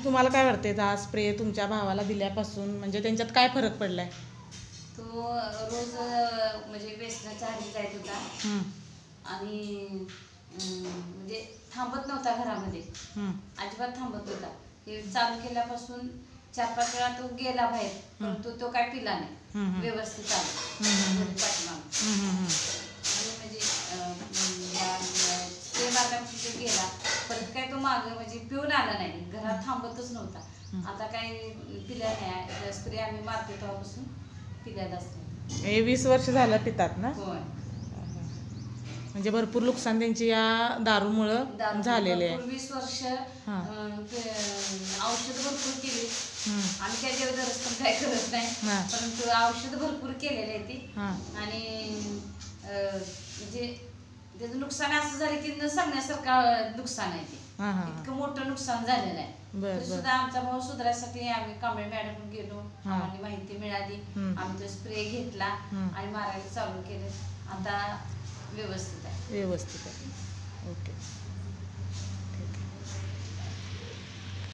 तुम्हाला काय वाटते हा स्प्रे तुमच्या भावाला दिल्यापासून म्हणजे त्यांच्यात काय फरक पडलाय? तो रोज म्हणजे व्यसनाच्या आधी जात होता आणि म्हणजे थांबत नव्हता घरामध्ये, अजिबात थांबत नव्हता. हे चालू केल्यापासून 4-5 वेळा तो गेला बाहेर, परंतु तो काय पिला नाही, व्यवस्थित आला पाठीमागं. म्हणजे स्प्रे मारल्यापासून तो गेला, परत काय तो मागं म्हणजे पिऊन आला नाही, घरात थांबतच नव्हता. आता काय पिल्या नाही, स्प्रे आम्ही मारतो तेव्हापासून पिल्यालाच नाही. हे 20 वर्ष झालं पितात ना? होय. म्हणजे भरपूर नुकसान त्यांची या दारूमुळं झालेले आहे. 20 वर्ष औषध भरपूर केली. आम्ही काय देवदरच पण काय करत नाही, परंतु औषध भरपूर केलेले आहे ती. आणि म्हणजे त्याचं नुकसान असं झालं की न सांगण्यासारखं नुकसान आहे ते. इतकं मोठं नुकसान झालेलं आहे. तरी सुद्धा आमचा भाऊ सुधारायसाठी आम्ही कांबळे मॅडम गेलो, आम्हाला माहिती मिळाली, आम्ही तो स्प्रे घेतला आणि मारायला चालू केलं. आता व्यवस्थित आहे. व्यवस्थित आहे.